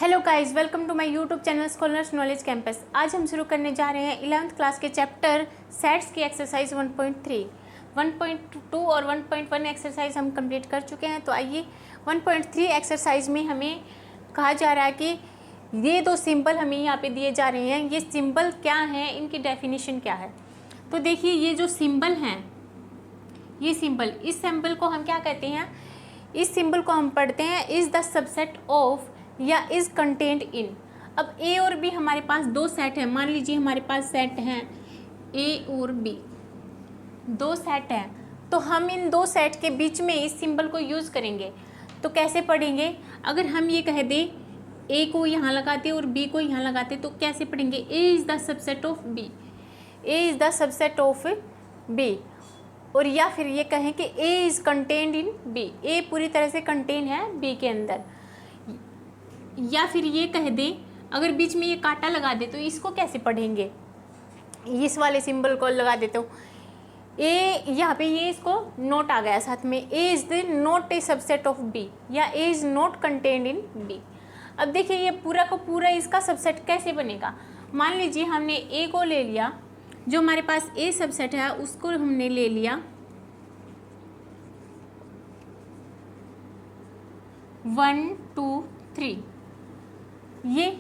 Hello guys, welcome to my YouTube channel scholars knowledge campus. आज हम शुरू करने जा रहे हैं 11th क्लास के चैप्टर सेट्स की एक्सरसाइज 1.3, 1.2 और 1.1 एक्सरसाइज हम कंप्लीट कर चुके हैं। तो आइए 1.3 एक्सरसाइज में हमें कहा जा रहा है कि ये दो सिंबल हमें यहाँ पे दिए जा रहे हैं, ये सिंबल क्या हैं, इनकी डेफिनेशन क्या है। तो देखिए, ये जो सिंबल हैं, ये सिंबल, इस सिंबल को हम क्या कहते हैं, इस सिंबल को हम पढ़ते हैं इज़ द सबसेट ऑफ या इज़ कंटेंट इन। अब ए और बी हमारे पास दो सेट हैं। मान लीजिए हमारे पास सेट हैं ए और बी, दो सेट हैं। तो हम इन दो सेट के बीच में इस सिंबल को यूज़ करेंगे। तो कैसे पढ़ेंगे? अगर हम ये कह दें ए को यहाँ लगाते और बी को यहाँ लगाते तो कैसे पढ़ेंगे? A is the subset of B, A is the subset of B. और या फिर ये कहें कि A is contained in B, A पूरी तरह से कंटेन है बी के अंदर। या फिर ये कह दें, अगर बीच में ये कांटा लगा दे तो इसको कैसे पढ़ेंगे? इस वाले सिंबल को लगा देते हो ए, यहाँ पे ये इसको नोट आ गया साथ में, A is the not A subset of B या A is not contained in B. अब देखिए, ये पूरा का पूरा इसका सबसेट कैसे बनेगा? मान लीजिए हमने ए को ले लिया, जो हमारे पास ए सबसेट है उसको हमने ले लिया 1 2 3 ये,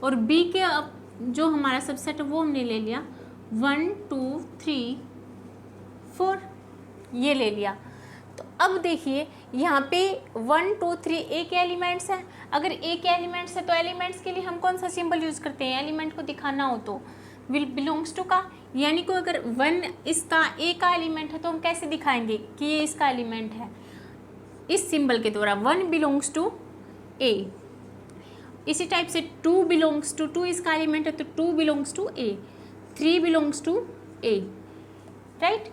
और बी के अब जो हमारा सबसेट है वो हमने ले लिया 1 2 3 4, ये ले लिया। तो अब देखिए यहाँ पे 1 2 3 ए के एलिमेंट्स हैं। अगर ए के एलिमेंट्स है तो एलिमेंट्स के लिए हम कौन सा सिंबल यूज़ करते हैं? एलिमेंट को दिखाना हो तो विल बिलोंग्स टू का, यानी कि अगर 1 इसका ए का एलिमेंट है तो हम कैसे दिखाएंगे कि ये इसका एलिमेंट है? इस सिंबल के द्वारा 1 बिलोंग्स टू ए। इसी टाइप से 2 बिलोंग्स टू, 2 इसका एलिमेंट है तो 2 belongs to A, 3 belongs to A, right.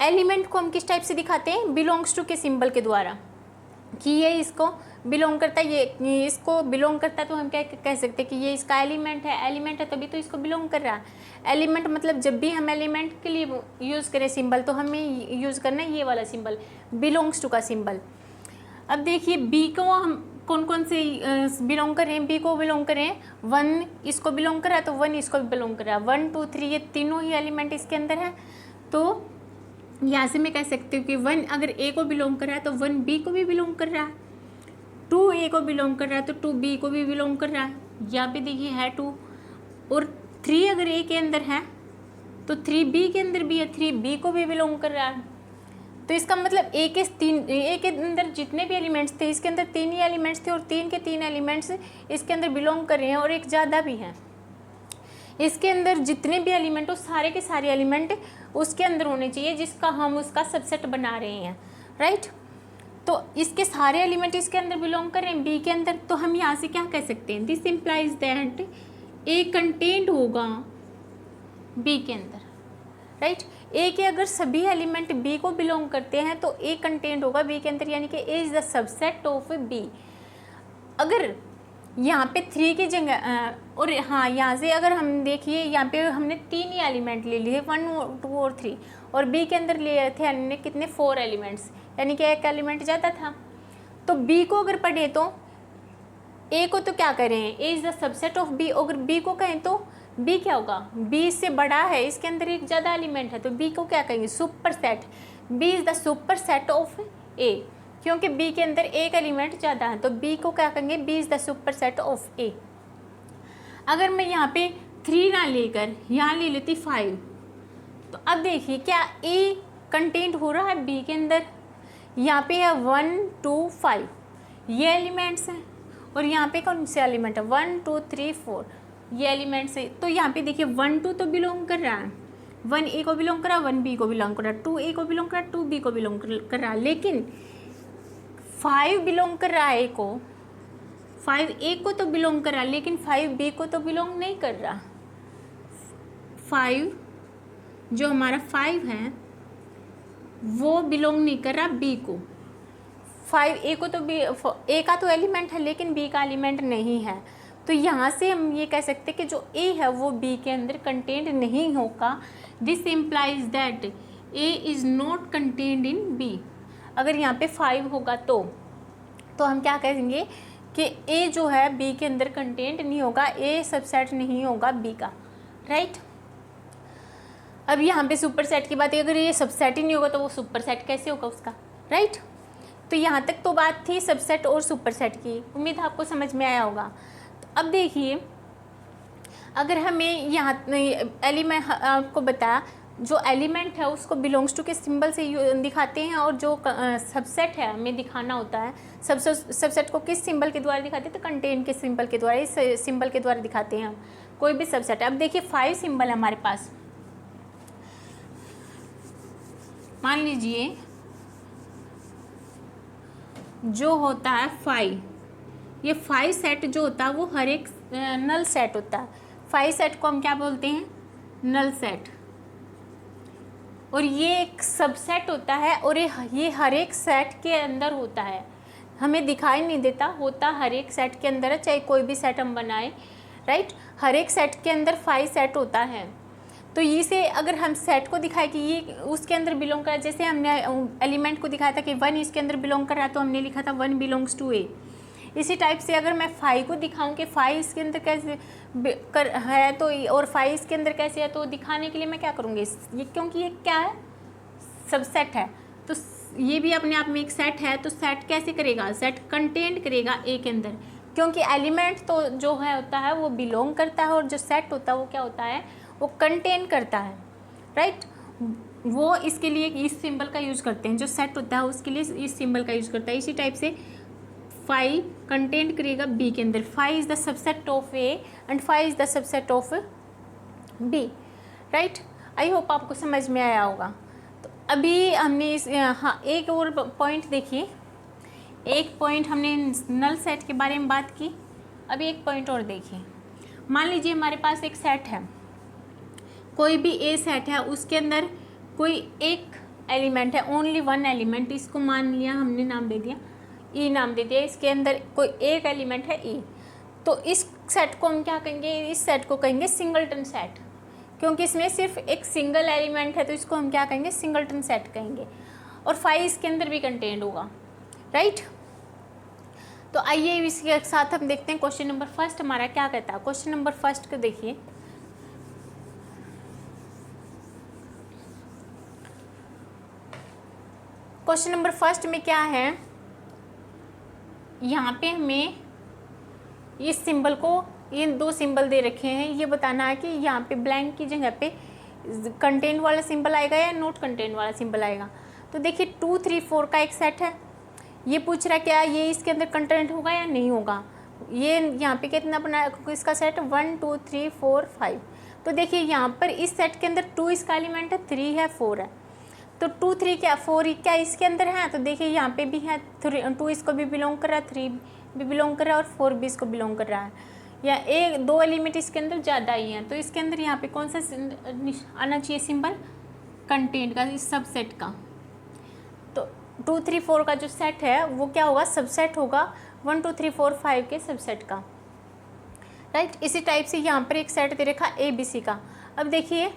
Element को हम किस टाइप से दिखाते हैं? बिलोंग्स टू के सिंबल के द्वारा, कि ये इसको बिलोंग करता है, ये इसको बिलोंग करता है। तो हम क्या कह सकते हैं कि ये इसका एलिमेंट है, एलिमेंट है तभी तो इसको बिलोंग कर रहा है। एलिमेंट मतलब जब भी हम एलिमेंट के लिए यूज़ करें सिंबल तो हमें यूज़ करना है ये वाला सिंबल, बिलोंग्स टू का सिंबल। अब देखिए बी को हम कौन कौन से बिलोंग कर रहे हैं? बी को बिलोंग कर रहे हैं 1 इसको बिलोंग कर रहा है तो 1 इसको भी बिलोंग कर रहा है, 1 2 3 ये तीनों ही एलिमेंट इसके अंदर है। तो यहाँ से मैं कह सकती हूँ कि 1 अगर ए को बिलोंग कर रहा है तो 1 बी को भी बिलोंग कर रहा है, 2 ए को बिलोंग कर रहा है तो 2 बी को भी बिलोंग कर रहा है। यहाँ पे देखिए है 2, और 3 अगर ए के अंदर है तो 3 बी के अंदर भी है, 3 बी को भी बिलोंग कर रहा है। तो इसका मतलब ए के अंदर जितने भी एलिमेंट्स थे इसके अंदर 3 ही एलिमेंट्स थे, और 3 के 3 एलिमेंट्स इसके अंदर बिलोंग कर रहे हैं, और एक ज़्यादा भी हैं। इसके अंदर जितने भी एलिमेंट हो सारे के सारे एलिमेंट उसके अंदर होने चाहिए जिसका हम उसका सबसेट बना रहे हैं, राइट। तो इसके सारे एलिमेंट इसके अंदर बिलोंग कर रहे हैं बी के अंदर। तो हम यहाँ से क्या कह सकते हैं? This implies that a content होगा बी के अंदर, राइट। ए के अगर सभी एलिमेंट बी को बिलोंग करते हैं तो ए कंटेंट होगा बी के अंदर, यानी कि A is the subset of B. अगर यहाँ पे 3 की जगह और हाँ, यहाँ से अगर हम देखिए यहाँ पे हमने 3 ही एलिमेंट ले लिए 1 2 और 3, और बी के अंदर लिए थे हमने कितने 4 एलिमेंट्स, यानी कि एक एलिमेंट ज़्यादा था। तो बी को अगर पढ़े तो ए को तो क्या करें? A is the subset of B. अगर बी को कहें तो बी क्या होगा? बी इससे बड़ा है, इसके अंदर एक ज़्यादा एलिमेंट है, तो बी को क्या कहेंगे? Superset. B is the superset of A, क्योंकि बी के अंदर एक एलिमेंट ज़्यादा है, तो बी को क्या कहेंगे? B is the superset of A. अगर मैं यहाँ पे 3 ना लेकर यहाँ ले लेती 5, तो अब देखिए क्या ए कंटेंट हो रहा है बी के अंदर? यहाँ पे है 1 2 5 ये एलिमेंट्स हैं, और यहाँ पे कौन से एलिमेंट है? 1 2 3 4 ये एलिमेंट्स है। तो यहाँ पे देखिए 1 2 तो बिलोंग कर रहा है, 1 ए को बिलोंग कर रहा है, 1 बी को बिलोंग कर रहा है, 2 ए को बिलोंग कर रहा है, 2 बी को बिलोंग कर रहा है, लेकिन 5 बिलोंग कर रहा है ए को, 5 ए को तो बिलोंग कर रहा है लेकिन 5 बी को तो बिलोंग नहीं कर रहा। 5 जो हमारा 5 है वो बिलोंग नहीं कर रहा बी को। 5 ए को तो बी, ए का तो एलिमेंट है लेकिन बी का एलिमेंट नहीं है। तो यहाँ से हम ये कह सकते हैं कि जो ए है वो बी के अंदर कंटेंट नहीं होगा। This implies that A is not contained in B. अगर यहाँ पे 5 होगा तो हम क्या कहेंगे कि ए जो है बी के अंदर कंटेंट नहीं होगा, ए सबसेट नहीं होगा बी का, राइट। अब यहाँ पे सुपर सेट की बात है, अगर ये सबसेट ही नहीं होगा तो वो सुपर सेट कैसे होगा उसका, राइट। तो यहाँ तक तो बात थी सबसेट और सुपर सेट की, उम्मीद आपको समझ में आया होगा। तो अब देखिए, अगर हमें यहाँ एलिमेंट आपको बताया, जो एलिमेंट है उसको बिलोंग्स टू के सिंबल से दिखाते हैं, और जो सबसेट है हमें दिखाना होता है, सबसेट को किस सिंबल के द्वारा दिखाते हैं, तो कंटेन के सिंबल के द्वारा, इस सिंबल के द्वारा दिखाते हैं हम कोई भी सबसेट है। अब देखिए 5 सिंबल है हमारे पास, मान लीजिए जो होता है 5, ये 5 सेट जो होता है वो हर एक नल सेट होता है। 5 सेट को हम क्या बोलते हैं, नल सेट। और ये एक सबसेट होता है, और ये हर एक सेट के अंदर होता है, हमें दिखाई नहीं देता, होता हर एक सेट के अंदर है, चाहे कोई भी सेट हम बनाए, राइट। हर एक सेट के अंदर 5 सेट होता है। तो इसे अगर हम सेट को दिखाए कि ये उसके अंदर बिलोंग कर रहा है, जैसे हमने एलिमेंट को दिखाया था कि 1 इसके अंदर बिलोंग कर रहा है, तो हमने लिखा था 1 बिलोंग्स टू ए। इसी टाइप से अगर मैं 5 को दिखाऊं कि 5 इसके अंदर कैसे है, तो और 5 इसके अंदर कैसे है, तो दिखाने के लिए मैं क्या करूँगी, ये क्योंकि ये क्या है, सबसेट है, तो ये भी अपने आप में एक सेट है। तो सेट कैसे करेगा, सेट कंटेंट करेगा ए के अंदर, क्योंकि एलिमेंट तो जो है होता है वो बिलोंग करता है, और जो सेट होता है वो क्या होता है, वो कंटेन करता है, राइट। वो इसके लिए इस सिंबल का यूज करते हैं, जो सेट होता है उसके लिए इस सिंबल का यूज करता है। इसी टाइप से 5 कंटेंट करेगा बी के अंदर, 5 is the subset of A and 5 is the subset of B, right. I hope आपको समझ में आया होगा। तो अभी हमने इस एक और पॉइंट देखिए, एक पॉइंट हमने नल सेट के बारे में बात की, अभी एक पॉइंट और देखिए। मान लीजिए हमारे पास एक सेट है, कोई भी ए सेट है, उसके अंदर कोई एक एलिमेंट है, ओनली 1 एलिमेंट, इसको मान लिया हमने, नाम दे दिया ई, नाम दे दिया, इसके अंदर कोई एक एलिमेंट है ई। तो इस सेट को हम क्या कहेंगे, इस सेट को कहेंगे सिंगलटन सेट, क्योंकि इसमें सिर्फ एक सिंगल एलिमेंट है, तो इसको हम क्या कहेंगे, सिंगलटन सेट कहेंगे। और 5 इसके अंदर भी कंटेंट होगा, राइट। तो आइए इसके साथ हम देखते हैं क्वेश्चन नंबर 1 हमारा क्या कहता है। क्वेश्चन नंबर 1 को देखिए, क्वेश्चन नंबर 1 में क्या है, यहाँ पे हमें इस सिंबल को, ये 2 सिंबल दे रखे हैं, ये बताना है कि यहाँ पे ब्लैंक की जगह पे कंटेंट वाला सिंबल आएगा या नोट कंटेंट वाला सिंबल आएगा। तो देखिए 2 3 4 का एक सेट है, ये पूछ रहा है क्या ये इसके अंदर कंटेंट होगा या नहीं होगा। ये यहाँ पे कितना बना इसका सेट, 1 2 3 4 5। तो देखिए यहाँ पर इस सेट के अंदर 2 इसका एलिमेंट है, 3 है, 4 है। तो 2 3 क्या 4 क्या इसके अंदर है, तो देखिए यहाँ पे भी है, 2 इसको भी बिलोंग कर रहा है, 3 भी बिलोंग कर रहा है, और 4 भी इसको बिलोंग कर रहा है। या 2 एलिमेंट इसके अंदर ज़्यादा ही हैं, तो इसके अंदर यहाँ पे कौन सा आना चाहिए सिंबल, कंटेंट का, इस सबसेट का। तो 2 3 4 का जो सेट है वो क्या होगा, सबसेट होगा 1 2 3 4 5 के सबसेट का, राइट। इसी टाइप से यहाँ पर एक सेट दे रखा ABC का। अब देखिए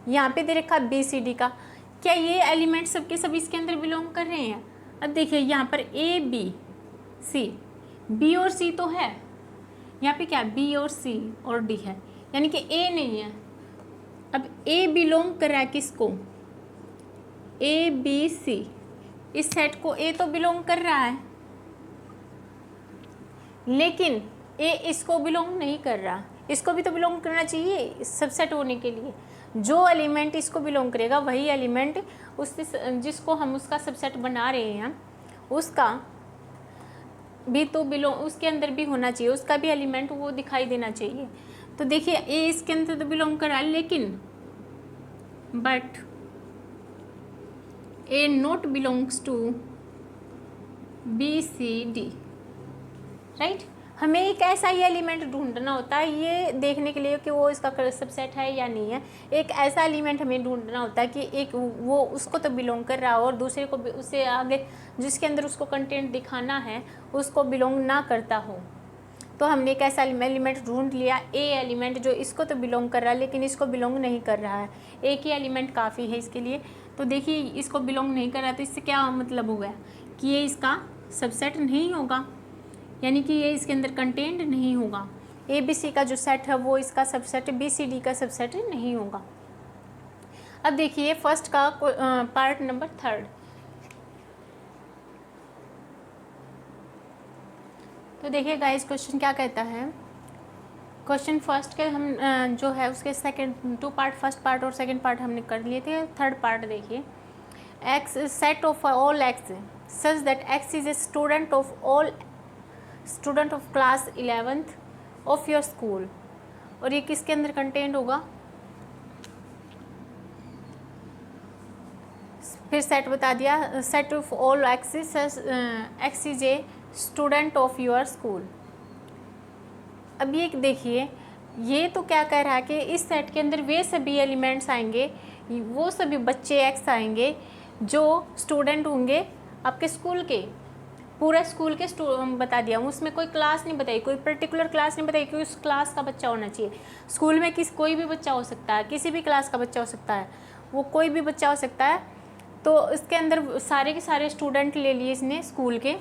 यहाँ पे दे रखा BCD का, क्या ये एलिमेंट सबके सब इसके अंदर बिलोंग कर रहे हैं। अब देखिए यहाँ पर ABC, B और C तो है, यहाँ पे क्या B और C और D है, यानी कि A नहीं है। अब A बिलोंग कर रहा है किसको, ABC, इस सेट को A तो बिलोंग कर रहा है, लेकिन A इसको बिलोंग नहीं कर रहा, इसको भी तो बिलोंग करना चाहिए सबसेट होने के लिए। जो एलिमेंट इसको बिलोंग करेगा वही एलिमेंट उससे, जिसको हम उसका सबसेट बना रहे हैं, उसका भी तो बिलोंग, उसके अंदर भी होना चाहिए, उसका भी एलिमेंट वो दिखाई देना चाहिए। तो देखिए ए इसके अंदर तो बिलोंग कर रहा है, लेकिन but A not belongs to BCD, right. हमें एक ऐसा ही एलिमेंट ढूंढना होता है ये देखने के लिए कि वो इसका सबसेट है या नहीं है। एक ऐसा एलिमेंट हमें ढूंढना होता है कि एक वो उसको तो बिलोंग कर रहा हो और दूसरे को उससे आगे जिसके अंदर उसको कंटेंट दिखाना है उसको बिलोंग ना करता हो। तो हमने एक ऐसा एलिमेंट ढूंढ लिया, ए एलिमेंट जो इसको तो बिलोंग कर रहा है लेकिन इसको बिलोंग नहीं कर रहा है। एक ही एलिमेंट काफ़ी है इसके लिए। तो देखिए इसको बिलोंग नहीं कर रहा, तो इससे क्या मतलब हो गया कि ये इसका सबसेट नहीं होगा। यानी कि ये इसके अंदर कंटेंट नहीं होगा। ABC का जो सेट है वो इसका सबसेट, BCD का सबसेट नहीं होगा। अब देखिए फर्स्ट का पार्ट नंबर 3। तो देखिए गाइस क्वेश्चन क्या कहता है। क्वेश्चन फर्स्ट के हम जो है उसके सेकंड 2 पार्ट, फर्स्ट पार्ट और सेकंड पार्ट हमने कर लिए थे। थर्ड पार्ट देखिए, x set of all X such that X is a student of class 11th of your school. और ये किसके अंदर कंटेंट होगा, फिर सेट बता दिया, set of all x x is a student of your school. अब ये देखिए, ये तो क्या कह रहा है कि इस सेट के अंदर वे सभी एलिमेंट्स आएंगे, वो सभी बच्चे एक्स आएंगे जो स्टूडेंट होंगे आपके स्कूल के। पूरा स्कूल के बता दिया, उसमें कोई क्लास नहीं बताई, कोई पर्टिकुलर क्लास नहीं बताई कि उस क्लास का बच्चा होना चाहिए। स्कूल में कोई भी बच्चा हो सकता है, किसी भी क्लास का बच्चा हो सकता है, वो कोई भी बच्चा हो सकता है। तो इसके अंदर सारे के सारे स्टूडेंट ले लिए इसने स्कूल के,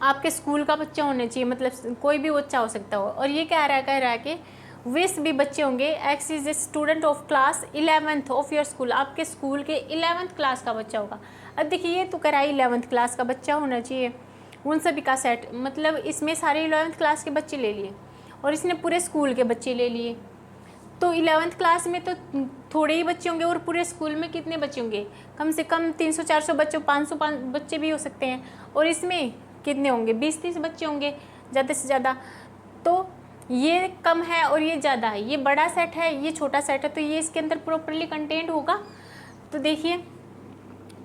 आपके स्कूल का बच्चा होना चाहिए, मतलब कोई भी बच्चा हो सकता हो। और ये कह रहा है कि विस भी बच्चे होंगे, x is a student of class 11th of your school, आपके स्कूल के 11th क्लास का बच्चा होगा। अब देखिए ये तो कह रहा है 11th क्लास का बच्चा होना चाहिए, उन सभी का सेट, मतलब इसमें सारे 11th क्लास के बच्चे ले लिए और इसने पूरे स्कूल के बच्चे ले लिए। तो 11th क्लास में तो थोड़े ही बच्चे होंगे और पूरे स्कूल में कितने बच्चे होंगे, कम से कम 300-400 बच्चे, 500 बच्चे भी हो सकते हैं। और इसमें कितने होंगे, 20-30 बच्चे होंगे ज़्यादा से ज़्यादा। तो ये कम है और ये ज़्यादा है, ये बड़ा सेट है, ये छोटा सेट है, तो ये इसके अंदर प्रॉपरली कंटेंट होगा। तो देखिए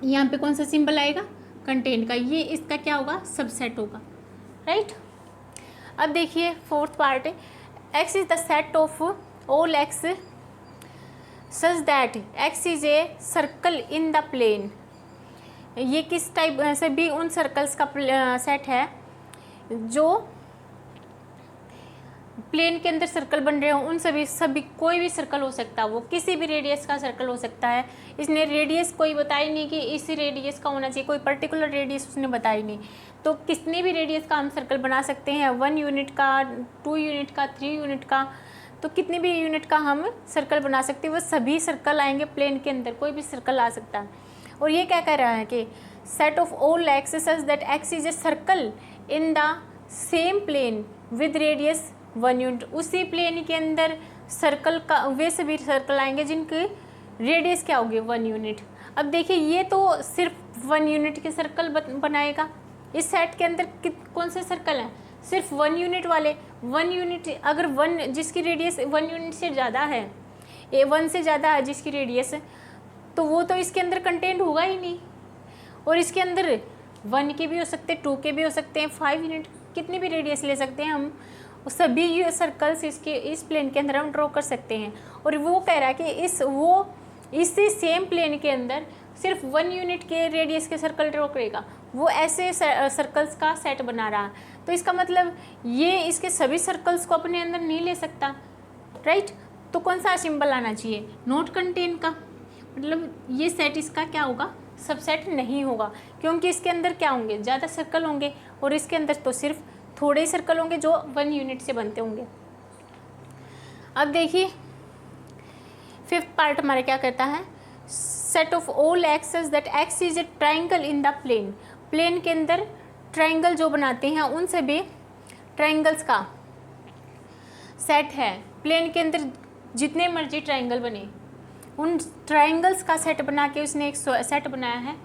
यहाँ पे कौन सा सिंबल आएगा, कंटेंट का, ये इसका क्या होगा, सबसेट होगा, राइट। अब देखिए फोर्थ पार्ट है, X is the set of all X such that X is a circle in the plane. ये किस टाइप से भी उन सर्कल्स का सेट है जो प्लेन के अंदर सर्कल बन रहे हो, उन सभी कोई भी सर्कल हो सकता है, वो किसी भी रेडियस का सर्कल हो सकता है। इसने रेडियस कोई बताई नहीं कि इसी रेडियस का होना चाहिए, कोई पर्टिकुलर रेडियस उसने बताई नहीं। तो कितने भी रेडियस का हम सर्कल बना सकते हैं, 1 यूनिट का, 2 यूनिट का, 3 यूनिट का, तो कितने भी यूनिट का हम सर्कल बना सकते हैं। वो सभी सर्कल आएंगे प्लेन के अंदर, कोई भी सर्कल आ सकता है। और ये क्या कह रहा है कि set of all X such that X is a circle in the same plane with radius 1 unit. उसी प्लेन के अंदर सर्कल का वे सभी सर्कल आएंगे जिनकी रेडियस क्या होगी, 1 यूनिट। अब देखिए ये तो सिर्फ 1 यूनिट के सर्कल बनाएगा। इस सेट के अंदर कौन से सर्कल हैं, सिर्फ 1 यूनिट वाले। 1 यूनिट अगर 1 जिसकी रेडियस 1 यूनिट से ज़्यादा है, A1 से ज़्यादा है जिसकी रेडियस, तो वो तो इसके अंदर कंटेंट होगा ही नहीं। और इसके अंदर 1 के भी हो सकते हैं, 2 के भी हो सकते हैं, 5 यूनिट, कितनी भी रेडियस ले सकते हैं हम, सभी सर्कल्स इस प्लेन के अंदर हम ड्रॉ कर सकते हैं। और वो कह रहा है कि इसी सेम प्लेन के अंदर सिर्फ 1 यूनिट के रेडियस के सर्कल ड्रॉ करेगा, वो ऐसे सर्कल्स का सेट बना रहा है। तो इसका मतलब ये इसके सभी सर्कल्स को अपने अंदर नहीं ले सकता, राइट। तो कौन सा सिंबल आना चाहिए, नॉट कंटेन का, मतलब ये सेट इसका क्या होगा, सबसेट नहीं होगा, क्योंकि इसके अंदर क्या होंगे, ज़्यादा सर्कल होंगे और इसके अंदर तो सिर्फ थोड़े ही सर्कल होंगे जो 1 यूनिट से बनते होंगे। अब देखिए फिफ्थ पार्ट हमारे क्या कहता है, set of all X's that X is a triangle in the plane. Plane के अंदर ट्राइंगल जो बनाते हैं उन सभी ट्राइंगल्स का सेट है। प्लेन के अंदर जितने मर्जी ट्राइंगल बने, उन ट्राइंगल्स का सेट बना के उसने एक सेट बनाया है।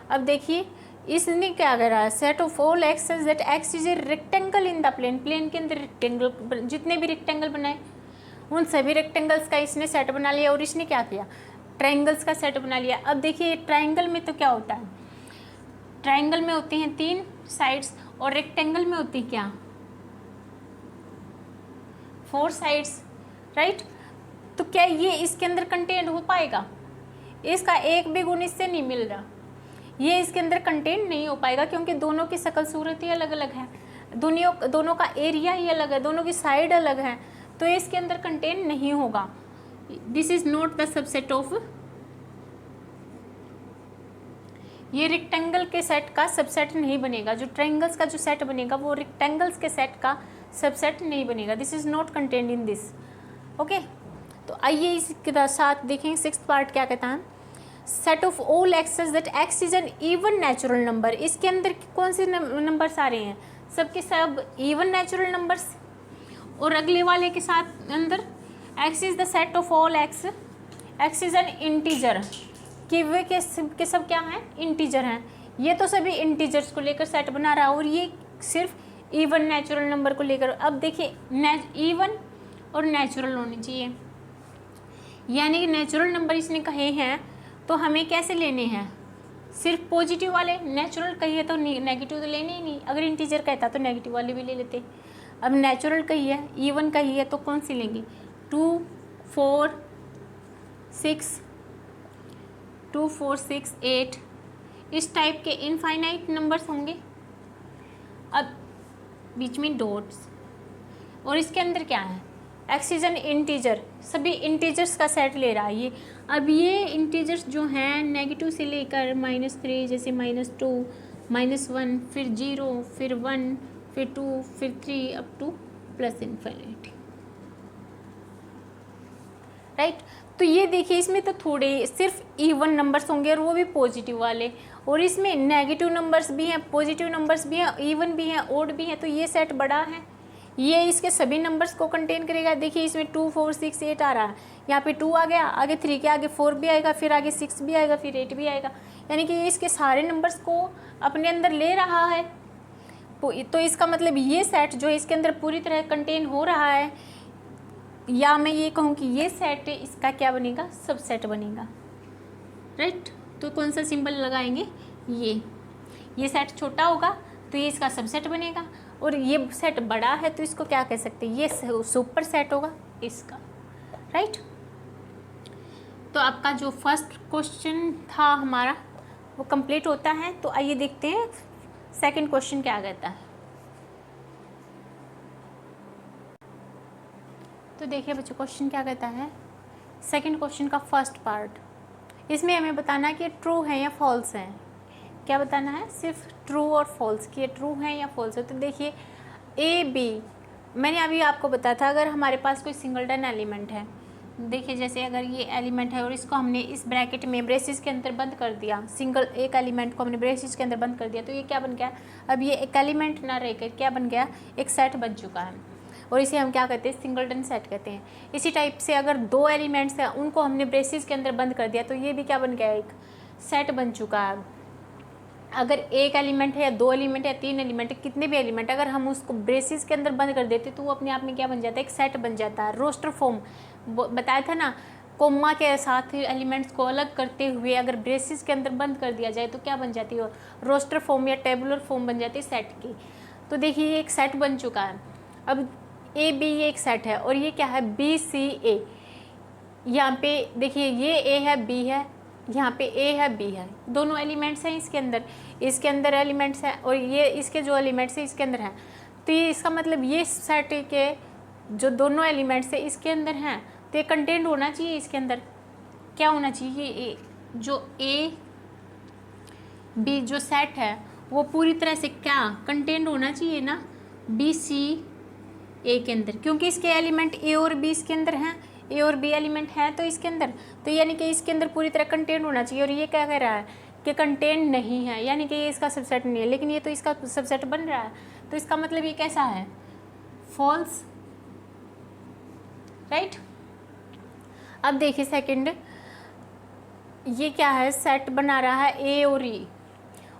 अब देखिए इसने क्या करा, set of all X's that X is a rectangle in the plane. Plane के अंदर रेक्टेंगल, जितने भी रेक्टेंगल बनाए उन सभी रेक्टेंगल्स का इसने सेट बना लिया। और इसने क्या किया, ट्राइंगल्स का सेट बना लिया। अब देखिए ट्राइंगल में तो क्या होता है, ट्राइंगल में होती हैं 3 साइड्स और रेक्टेंगल में होती क्या, 4 साइड्स, राइट। तो क्या ये इसके अंदर कंटेंट हो पाएगा, इसका एक भी गुण इससे नहीं मिल रहा, ये इसके अंदर कंटेंट नहीं हो पाएगा, क्योंकि दोनों की शक्ल सूरत ही अलग अलग है, दोनों का एरिया ही अलग है, दोनों की साइड अलग है, तो इसके अंदर कंटेंट नहीं होगा। This is not the subset of, ये रेक्टेंगल के सेट का सबसेट नहीं बनेगा। जो ट्रायंगल्स का जो सेट बनेगा वो रेक्टेंगल्स के सेट का सबसेट नहीं बनेगा। This is not contained in this. Okay, तो आइए इसके साथ देखें सिक्स्थ पार्ट क्या कहता है। Set of all X's that X is an even natural number. इसके अंदर कौन से नंबर्स आ रहे हैं? सबके सब इवन नेचुरल नंबर्स। और अगले वाले के साथ अंदर x is the set of all x, x is N integer, कि वे के सब क्या हैं? इंटीजर हैं। ये तो सभी इंटीजर्स को लेकर सेट बना रहा है और ये सिर्फ इवन नेचुरल नंबर को लेकर। अब देखिए इवन और नेचुरल होने चाहिए, यानी कि नेचुरल नंबर इसने कहे हैं तो हमें कैसे लेने हैं? सिर्फ पॉजिटिव वाले। नेचुरल कही तो नेगेटिव तो लेने ही नहीं। अगर इंटीजर कहता तो नेगेटिव वाले भी ले लेते। अब नेचुरल कही है, इवन कही है, तो कौन सी लेंगे? 2 4 6 8 इस टाइप के इनफाइनाइट नंबर्स होंगे। अब बीच में डॉट्स, और इसके अंदर क्या है? एक्स इज एन इंटीजर, सभी इंटीजर्स का सेट ले रहा है ये। अब ये इंटीजर्स जो हैं नेगेटिव से लेकर -3, जैसे -2, -1, फिर 0, फिर 1, फिर 2, फिर 3 up two plus infinity, right. तो ये देखिए इसमें तो थोड़े सिर्फ इवन नंबर्स होंगे और वो भी पॉजिटिव वाले, और इसमें नेगेटिव नंबर्स भी हैं, पॉजिटिव नंबर्स भी हैं, इवन भी हैं, ओड भी हैं। तो ये सेट बड़ा है, ये इसके सभी नंबर्स को कंटेन करेगा। देखिए इसमें 2 4 6 8 आ रहा है, यहाँ पे 2 आ गया, आगे 3 के आगे 4 भी आएगा, फिर आगे 6 भी आएगा, फिर 8 भी आएगा, यानी कि ये इसके सारे नंबर्स को अपने अंदर ले रहा है। तो इसका मतलब ये सेट जो इसके अंदर पूरी तरह कंटेन हो रहा है, या मैं ये कहूँ कि ये सेट इसका क्या बनेगा? सबसेट बनेगा, राइट। तो कौन सा सिंबल लगाएंगे? ये सेट छोटा होगा तो ये इसका सबसेट बनेगा, और ये सेट बड़ा है तो इसको क्या कह सकते हैं? ये सुपर सेट होगा इसका, राइट। तो आपका जो फर्स्ट क्वेश्चन था हमारा वो कंप्लीट होता है। तो आइए देखते हैं सेकंड क्वेश्चन क्या कहता है। तो देखिए बच्चों क्वेश्चन क्या कहता है। सेकंड क्वेश्चन का फर्स्ट पार्ट, इसमें हमें बताना है कि ट्रू है या फॉल्स है। क्या बताना है? सिर्फ ट्रू और फॉल्स, कि ये ट्रू है या फॉल्स है। तो देखिए ए बी, मैंने अभी आपको बताया था अगर हमारे पास कोई सिंगलटन एलिमेंट है, देखिए जैसे अगर ये एलिमेंट है और इसको हमने इस ब्रैकेट में ब्रेसिस के अंदर बंद कर दिया, सिंगल एक एलिमेंट को हमने ब्रेसिस के अंदर बंद कर दिया, तो ये क्या बन गया? अब ये एक एलिमेंट ना रहकर क्या बन गया? एक सेट बन चुका है, और इसे हम क्या कहते हैं? सिंगलटन सेट कहते हैं। इसी टाइप से अगर 2 एलिमेंट्स हैं उनको हमने ब्रेसिस के अंदर बंद कर दिया तो ये भी क्या बन गया? एक सेट बन चुका है। अगर एक एलिमेंट है या 2 एलिमेंट है, 3 एलिमेंट है, कितने भी एलिमेंट, अगर हम उसको ब्रेसिस के अंदर बंद कर देते तो वो अपने आप में क्या बन जाता है? एक सेट बन जाता है। रोस्टर फॉर्म बताया था ना, कोमा के साथ एलिमेंट्स को अलग करते हुए अगर ब्रेसिस के अंदर बंद कर दिया जाए तो क्या बन जाती है? रोस्टर फॉर्म या टेबुलर फॉर्म बन जाती है सेट की। तो देखिए ये एक सेट बन चुका है। अब ए बी ये एक सेट है, और ये क्या है? बी सी ए। यहाँ पे देखिए ये ए है, बी है, यहाँ पे ए है, बी है, दोनों एलिमेंट्स हैं इसके अंदर एलिमेंट्स हैं, और ये इसके जो एलिमेंट्स हैं इसके अंदर हैं। तो ये इसका मतलब ये सेट के जो दोनों एलिमेंट्स हैं इसके अंदर हैं, तो ये कंटेंट होना चाहिए इसके अंदर। क्या होना चाहिए? जो ए बी जो सेट है वो पूरी तरह से क्या कंटेंट होना चाहिए ना? बी सी ए के अंदर, क्योंकि इसके एलिमेंट ए और बी इसके अंदर हैं, ए और बी एलिमेंट हैं तो इसके अंदर, तो यानी कि इसके अंदर पूरी तरह कंटेंट होना चाहिए। और ये क्या कह रहा है कि कंटेंट नहीं है, यानी कि ये इसका सबसेट नहीं है, लेकिन ये तो इसका सबसेट बन रहा है, तो इसका मतलब ये कैसा है? False, right. अब देखिए सेकंड, ये क्या है? सेट बना रहा है ए और ई,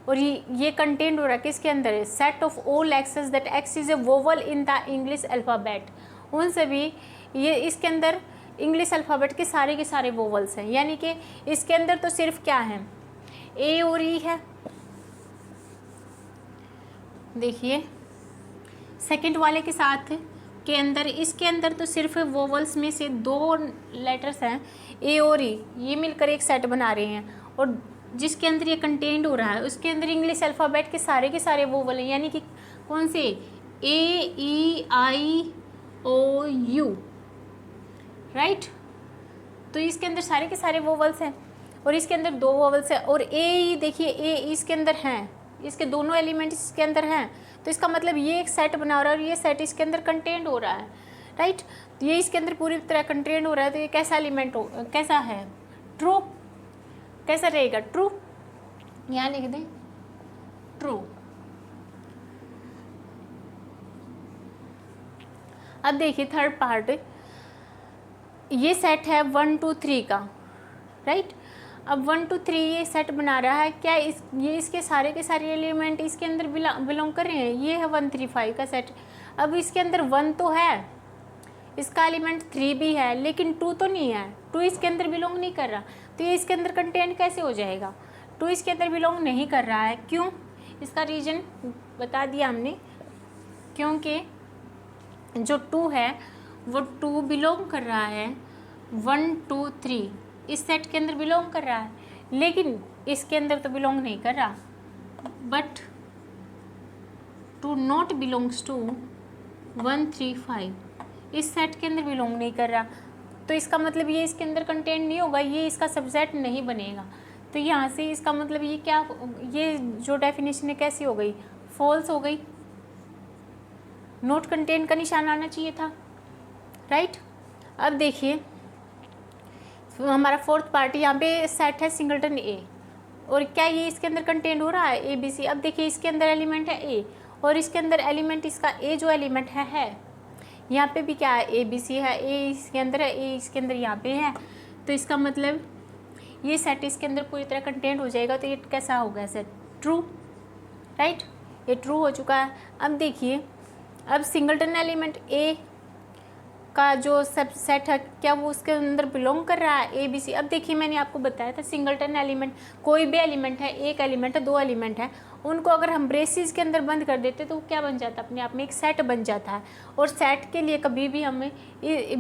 और ये कंटेंट हो रहा है किसके अंदर है? Set of all X's that X is a vowel in the English alphabet. उन सभी ये इसके अंदर इंग्लिश अल्फ़ाबेट के सारे वोवल्स हैं, यानी कि इसके अंदर तो सिर्फ क्या है? ए और ई है। देखिए सेकंड वाले के साथ के अंदर, इसके अंदर तो सिर्फ वोवल्स में से 2 लेटर्स हैं, ए और ई, ये मिलकर एक सेट बना रहे हैं, और जिसके अंदर ये कंटेंट हो रहा है उसके अंदर इंग्लिश अल्फ़ाबेट के सारे वोवल हैं, यानी कि कौन से? ए ई आई ओ यू, राइट। तो इसके अंदर सारे के सारे वोवल्स हैं। और इसके अंदर 2 वोवल्स है और ए, देखिए ए इसके अंदर हैं, इसके दोनों एलिमेंट इसके अंदर हैं, तो इसका मतलब ये एक सेट बना रहा है और ये सेट इसके अंदर कंटेंट हो रहा है, राइट। तो ये इसके अंदर पूरी तरह कंटेंट हो रहा है, तो ये कैसा एलिमेंट हो, कैसा है, ट्रू। कैसा रहेगा, ट्रू। यहाँ लिख दें ट्रू। अब देखिए थर्ड पार्ट, ये सेट है 1 2 3 का, राइट। अब 1 2 3 ये सेट बना रहा है, क्या ये इसके सारे के सारे एलिमेंट इसके अंदर बिलोंग कर रहे हैं। ये है 1 3 5 का सेट। अब इसके अंदर 1 तो है, इसका एलिमेंट 3 भी है, लेकिन 2 तो नहीं है, 2 इसके अंदर बिलोंग नहीं कर रहा, तो ये इसके अंदर कंटेंट कैसे हो जाएगा। 2 इसके अंदर बिलोंग नहीं कर रहा है, क्यों, इसका रीज़न बता दिया हमने, क्योंकि जो 2 है वो 2 बिलोंग कर रहा है 1 2 3 इस सेट के अंदर बिलोंग कर रहा है, लेकिन इसके अंदर तो बिलोंग नहीं कर रहा। बट 2 नॉट बिलोंग्स टू 1 3 5 इस सेट के अंदर बिलोंग नहीं कर रहा, तो इसका मतलब ये इसके अंदर कंटेंट नहीं होगा, ये इसका सबसेट नहीं बनेगा। तो यहाँ से इसका मतलब ये क्या, ये जो डेफिनेशन है कैसी हो गई, फॉल्स हो गई। नोट कंटेंट का निशान आना चाहिए था, राइट। अब देखिए हमारा फोर्थ पार्ट, यहाँ पे सेट है सिंगलटन ए, और क्या ये इसके अंदर कंटेंट हो रहा है ए बी सी। अब देखिए इसके अंदर एलिमेंट है ए, और इसके अंदर एलिमेंट इसका ए जो एलिमेंट है यहाँ पे भी क्या है, ए बी सी है, ए इसके अंदर है, ए इसके अंदर यहाँ पे है, तो इसका मतलब ये सेट इसके अंदर पूरी तरह कंटेंट हो जाएगा। तो ये कैसा हो गया सेट, ट्रू, राइट, ये ट्रू हो चुका है। अब देखिए अब सिंगलटन एलिमेंट ए का जो सब सेट है, क्या वो उसके अंदर बिलोंग कर रहा है ए बी सी। अब देखिए मैंने आपको बताया था सिंगलटन एलिमेंट, कोई भी एलिमेंट है, एक एलिमेंट है, 2 एलिमेंट है, उनको अगर हम ब्रेसेस के अंदर बंद कर देते तो क्या बन जाता है, अपने आप में एक सेट बन जाता है। और सेट के लिए कभी भी हमें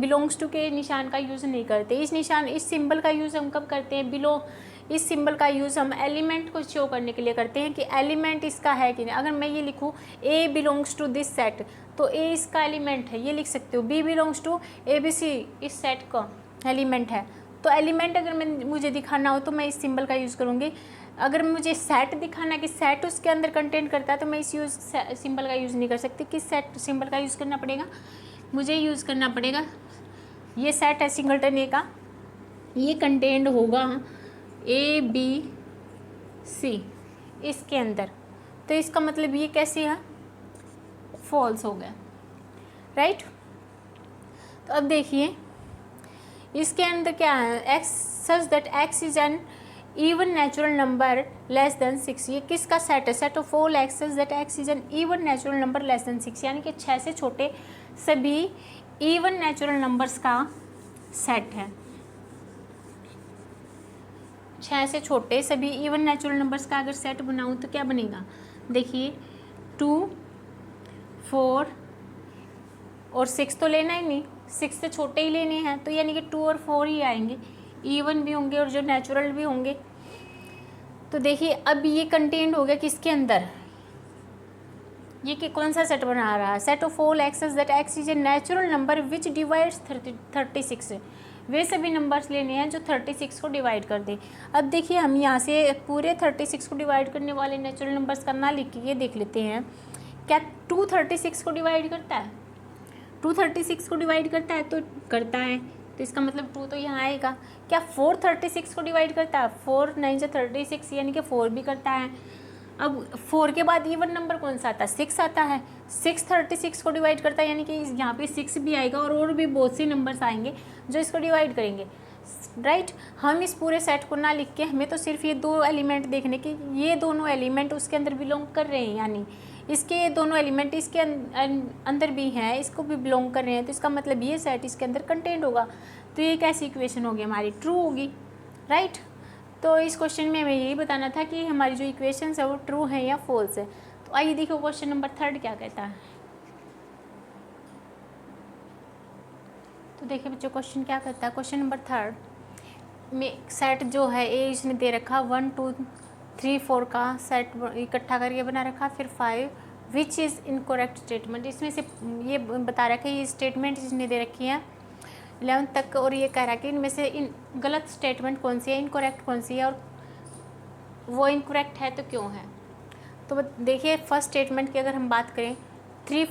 बिलोंग्स टू के निशान का यूज़ नहीं करते। इस सिंबल का यूज़ हम कब करते हैं, इस सिंबल का यूज़ हम एलिमेंट को शो करने के लिए करते हैं कि एलिमेंट इसका है कि नहीं। अगर मैं ये लिखूँ A belongs to this set, तो ए इसका एलिमेंट है, ये लिख सकते हो। B belongs to A B C इस सेट का एलिमेंट है। तो एलिमेंट अगर मुझे दिखाना हो तो मैं इस सिंबल का यूज़ करूँगी। अगर मुझे सेट दिखाना है कि सेट उसके अंदर कंटेंट करता है, तो मैं इस सिंबल का यूज़ नहीं कर सकती। किस सेट सिंबल का यूज़ करना पड़ेगा, मुझे यूज़ करना पड़ेगा, ये सेट है सिंगलटन ए का, ये कंटेंट होगा ए बी सी इसके अंदर, तो इसका मतलब ये कैसे है, फॉल्स हो गया, राइट। तो अब देखिए इसके अंदर क्या है, x such that X is an even natural number less than 6। ये किसका सेट है, set of all X such that X is an even natural number less than 6, यानी कि 6 से छोटे सभी इवन नेचुरल नंबर्स का सेट है। 6 से छोटे सभी इवन नेचुरल नंबर्स का अगर सेट बनाऊँ तो क्या बनेगा, देखिए 2 4 और 6 तो लेना ही नहीं, 6 से छोटे ही लेने हैं, तो यानी कि 2 और 4 ही आएंगे, इवन भी होंगे और जो नेचुरल भी होंगे। तो देखिए अब ये कंटेंट हो गया किसके अंदर, ये कि कौन सा सेट बना रहा है, set of all X's that X is a natural number which divides 36। वे सभी नंबर्स लेने हैं जो 36 को डिवाइड कर दें। अब देखिए हम यहाँ से पूरे 36 को डिवाइड करने वाले नेचुरल नंबर्स का ना लिख के ये देख लेते हैं, क्या 2 36 को डिवाइड करता है, 2 36 को डिवाइड करता है, तो करता है, तो इसका मतलब 2 तो यहाँ आएगा। क्या 4 36 को डिवाइड करता है, 4 9 से 36 यानी कि 4 भी करता है। अब 4 के बाद इवन नंबर कौन सा आता है, 6 आता है, 6 36 को डिवाइड करता है, यानी कि यहाँ पे 6 भी आएगा और भी बहुत से नंबर्स आएंगे जो इसको डिवाइड करेंगे, राइट। हम इस पूरे सेट को ना लिख के हमें तो सिर्फ ये 2 एलिमेंट देखने के, ये दोनों एलिमेंट उसके अंदर बिलोंग कर रहे हैं, यानी इसके ये दोनों एलिमेंट इसके अंदर भी हैं, इसको भी बिलोंग कर रहे हैं, तो इसका मतलब ये सेट इसके अंदर कंटेंट होगा। तो ये कैसी इक्वेशन होगी हमारी, ट्रू होगी, राइट। तो इस क्वेश्चन में हमें यही बताना था कि हमारी जो इक्वेशंस है वो ट्रू है या फॉल्स है। तो आइए देखो क्वेश्चन नंबर 3 क्या कहता है। तो देखिए बच्चों क्वेश्चन क्या कहता है, क्वेश्चन नंबर 3 में सेट जो है ए इसने दे रखा 1 2 3 4 का सेट इकट्ठा करके बना रखा, फिर 5 विच इज़ इनकरेक्ट स्टेटमेंट, इसमें से ये बता रखा है ये स्टेटमेंट इसने दे रखी है 11 तक, और ये कह रहा है कि इनमें से इन गलत स्टेटमेंट कौन सी है, इनकरेक्ट कौन सी है, और वो इनकरेक्ट है तो क्यों है। तो देखिए फर्स्ट स्टेटमेंट की अगर हम बात करें, 3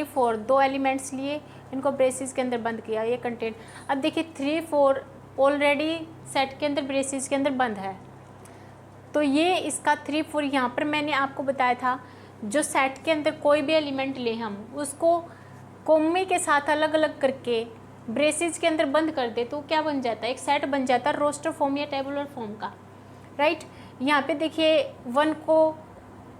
4 दो एलिमेंट्स लिए, इनको ब्रेसिस के अंदर बंद किया, ये कंटेंट। अब देखिए 3 4 ऑलरेडी सेट के अंदर ब्रेसिस के अंदर बंद है, तो ये इसका 3 4 यहाँ पर मैंने आपको बताया था, जो सेट के अंदर कोई भी एलिमेंट ले हम उसको कोमे के साथ अलग अलग करके ब्रेसिस के अंदर बंद कर दे तो क्या बन जाता है, एक सेट बन जाता है रोस्टर फॉर्म या टेबुलर फॉर्म का, राइट। यहाँ पे देखिए 1 को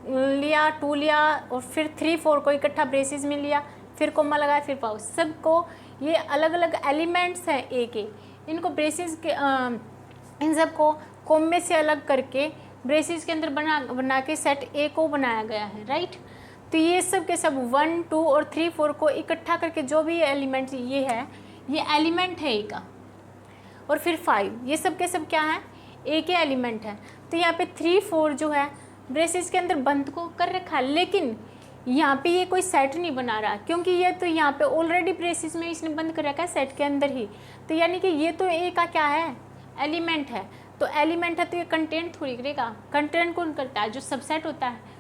लिया, 2 लिया, और फिर 3 4 को इकट्ठा ब्रेसिस में लिया, फिर कोमा लगाया, फिर पाउस, सबको ये अलग अलग एलिमेंट्स हैं ए के, इनको ब्रेसिस के इन सबको कोमे से अलग करके ब्रेसिस के अंदर बना के सेट ए को बनाया गया है, राइट। तो ये सब के सब 1 2 और 3 4 को इकट्ठा करके जो भी एलिमेंट ये है, ये एलिमेंट है ए का, और फिर 5, ये सब के सब क्या है, ए के एलिमेंट है। तो यहाँ पे 3 4 जो है ब्रेसिस के अंदर बंद को कर रखा है, लेकिन यहाँ पे ये कोई सेट नहीं बना रहा, क्योंकि ये तो यहाँ पे ऑलरेडी ब्रेसिस में इसने बंद कर रखा है सेट के अंदर ही, तो यानी कि ये तो ए का क्या है, एलिमेंट है। तो एलिमेंट है तो ये कंटेंट थोड़ी करेगा, कंटेंट कौन करता है, जो सबसेट होता है,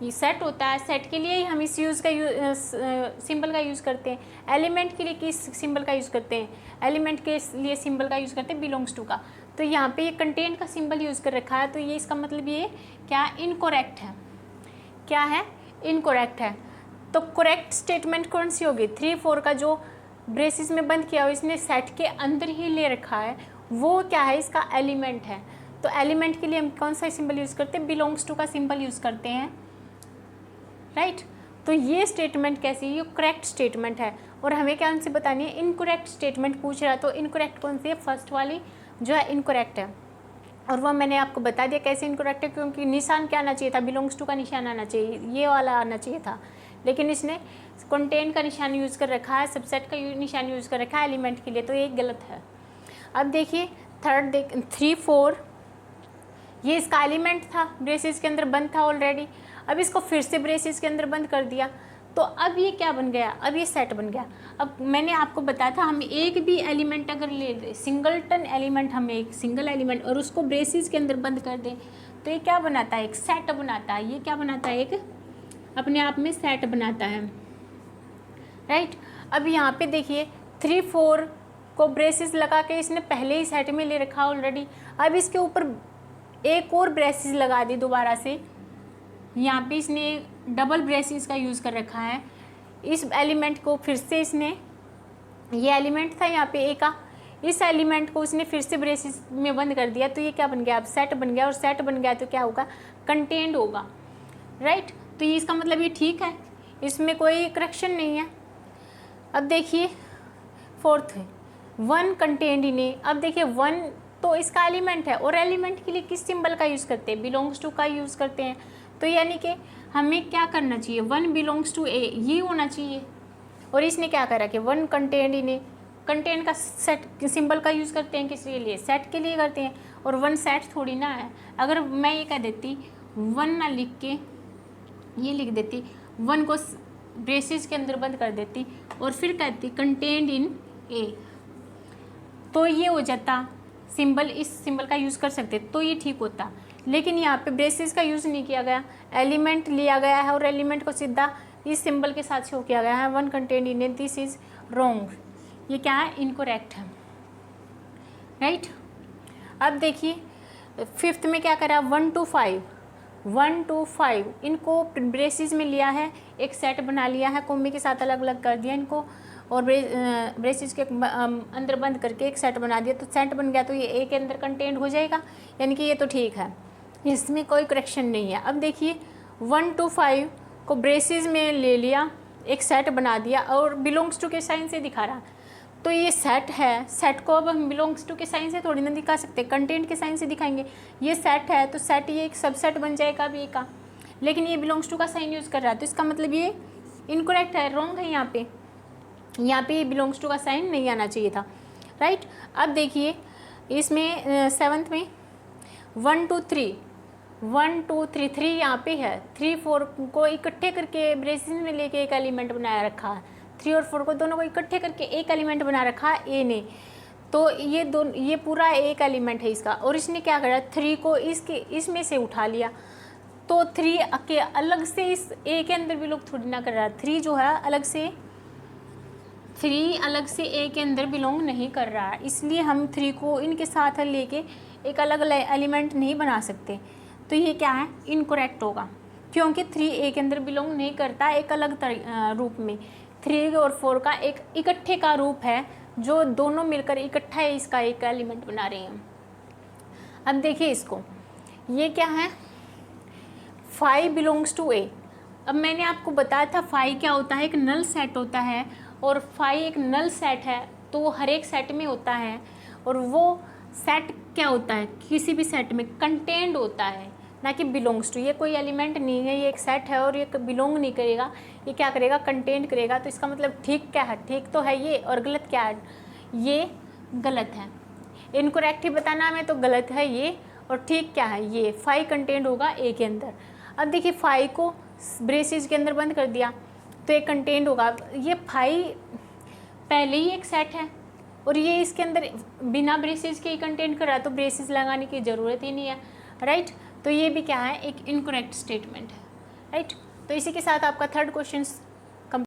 ये सेट होता है, सेट के लिए ही हम इस सिंबल का यूज़ करते हैं। एलिमेंट के लिए किस सिंबल का यूज़ करते हैं, एलिमेंट के लिए सिंबल का यूज़ करते हैं बिलोंग्स टू का। तो यहाँ पे ये कंटेंट का सिंबल यूज़ कर रखा है, तो ये इसका मतलब ये क्या इनकोरेक्ट है, क्या है, इनकोरेक्ट है। तो करेक्ट स्टेटमेंट कौन सी होगी, 3 4 का जो ब्रेसिस में बंद किया हो इसने सेट के अंदर ही ले रखा है, वो क्या है, इसका एलिमेंट है। तो एलिमेंट के लिए हम कौन सा सिंबल यूज़ करते हैं, बिलोंग्स टू का सिंबल यूज़ करते हैं, राइट। तो ये स्टेटमेंट कैसी है, ये करेक्ट स्टेटमेंट है, और हमें क्या उनसे बतानी है, इनकरेक्ट स्टेटमेंट पूछ रहा है। तो इनकरेक्ट कौन सी है, फर्स्ट वाली जो है इनकरेक्ट है, और वह मैंने आपको बता दिया कैसे इनकरेक्ट है, क्योंकि निशान क्या आना चाहिए था, बिलोंग्स टू का निशान आना चाहिए, ये वाला आना चाहिए था, लेकिन इसने कंटेंट का निशान यूज़ कर रखा है, सबसेट का निशान यूज़ कर रखा है एलिमेंट के लिए, तो ये गलत है। अब देखिए थर्ड 3 4 ये इसका एलिमेंट था, ब्रेसिस के अंदर बंद था ऑलरेडी, अब इसको फिर से ब्रेसिस के अंदर बंद कर दिया, तो अब ये क्या बन गया, अब ये सेट बन गया। अब मैंने आपको बताया था हम एक भी एलिमेंट अगर ले लें, सिंगलटन एलिमेंट, हम एक सिंगल एलिमेंट और उसको ब्रेसिस के अंदर बंद कर दें तो ये क्या बनाता है, एक सेट बनाता है। ये क्या बनाता है, एक अपने आप में सेट बनाता है, राइट। अब यहाँ पे देखिए 3 4 को ब्रेसिस लगा के इसने पहले ही सेट में ले रखा ऑलरेडी, अब इसके ऊपर एक और ब्रेसिस लगा दी दोबारा से, यहाँ पे इसने डबल ब्रेसिस का यूज़ कर रखा है। इस एलिमेंट को फिर से इसने, ये एलिमेंट था यहाँ पे ए का, इस एलिमेंट को उसने फिर से ब्रेसिस में बंद कर दिया, तो ये क्या बन गया, अब सेट बन गया, और सेट बन गया तो क्या होगा, कंटेंट होगा, राइट। तो ये इसका मतलब ये ठीक है, इसमें कोई करेक्शन नहीं है। अब देखिए फोर्थ 1 कंटेंट इन ए, अब देखिए 1 तो इसका एलिमेंट है, और एलिमेंट के लिए किस सिंबल का यूज़ करते हैं, बिलोंग्स टू का यूज़ करते हैं। तो यानी कि हमें क्या करना चाहिए, 1 बिलोंग्स टू ए ये होना चाहिए, और इसने क्या करा कि 1 कंटेंट इन ए, कंटेंट का सेट सिंबल का यूज़ करते हैं किसके लिए, सेट के लिए करते हैं, और 1 सेट थोड़ी ना है। अगर मैं ये कह देती 1 ना लिख के ये लिख देती, 1 को ब्रेसिस के अंदर बंद कर देती और फिर कहती कंटेंट इन ए, तो ये हो जाता सिंबल, इस सिंबल का यूज़ कर सकते, तो ये ठीक होता। लेकिन यहाँ पे ब्रेसिस का यूज़ नहीं किया गया, एलिमेंट लिया गया है और एलिमेंट को सीधा इस सिंबल के साथ शो किया गया है, 1 content in A, this is wrong, ये क्या है, इनकरेक्ट है, राइट। अब देखिए फिफ्थ में क्या करा, 1 2 5 1 2 5 इनको ब्रेसिस में लिया है, एक सेट बना लिया है, कोमे के साथ अलग अलग कर दिया इनको, और ब्रेसिस के अंदर बंद करके एक सेट बना दिया, तो सेट बन गया, तो ये ए के अंदर कंटेंट हो जाएगा, यानी कि ये तो ठीक है, इसमें कोई करेक्शन नहीं है। अब देखिए 1 2 5 को ब्रेसिस में ले लिया, एक सेट बना दिया, और बिलोंग्स टू के साइन से दिखा रहा, तो ये सेट है, सेट को अब हम बिलोंग्स टू के साइन से थोड़ी ना दिखा सकते, कंटेंट के साइन से दिखाएंगे। ये सेट है तो सेट ये एक सबसेट बन जाएगा अब ए का, लेकिन ये बिलोंग्स टू का साइन यूज़ कर रहा है, तो इसका मतलब ये इनकरेक्ट है, रॉन्ग है। यहाँ पे बिलोंग्स टू का साइन नहीं आना चाहिए था, राइट। अब देखिए इसमें 7th में 1 2 3 1 2 3 3 यहाँ पे है, 3 4 को इकट्ठे करके ब्रेसिस में लेके एक एलिमेंट बनाया रखा है, 3 और 4 को दोनों को इकट्ठे करके एक एलिमेंट बना रखा ए ने, तो ये पूरा एक एलिमेंट है इसका, और इसने क्या करा 3 को इसमें से उठा लिया, तो 3 के अलग से इस ए के अंदर भी लोग थोड़ी ना कर रहा है, 3 जो है अलग से ए के अंदर बिलोंग नहीं कर रहा है, इसलिए हम 3 को इनके साथ लेके एक अलग एलिमेंट नहीं बना सकते। तो ये क्या है, इनकरेक्ट होगा, क्योंकि 3 ए के अंदर बिलोंग नहीं करता एक अलग रूप में। 3 और 4 का एक इकट्ठे का रूप है, जो दोनों मिलकर इकट्ठा है इसका एक एलिमेंट बना रहे हैं। अब देखिए इसको, ये क्या है, 5 बिलोंग्स टू ए। अब मैंने आपको बताया था 5 क्या होता है, एक नल सेट होता है, और 5 एक नल सेट है, तो वो हर एक सेट में होता है, और वो सेट क्या होता है, किसी भी सेट में कंटेंड होता है, ना कि बिलोंग्स टू। ये कोई एलिमेंट नहीं है, ये एक सेट है और ये बिलोंग नहीं करेगा, ये क्या करेगा, कंटेंट करेगा। तो इसका मतलब ठीक क्या है, ठीक तो है ये, और गलत क्या है, ये गलत है। इनकरेक्ट ही बताना हमें, तो गलत है ये, और ठीक क्या है ये, 5 कंटेंट होगा ए के अंदर। अब देखिए 5 को ब्रेसेस के अंदर बंद कर दिया, तो एक कंटेंट होगा। ये 5 पहले ही एक सेट है, और ये इसके अंदर बिना ब्रेसेस के ही कंटेंट कर रहा है, तो ब्रेसेस लगाने की ज़रूरत ही नहीं है, राइट। तो ये भी क्या है, एक इनकरेक्ट स्टेटमेंट है, राइट। तो इसी के साथ आपका 3rd क्वेश्चन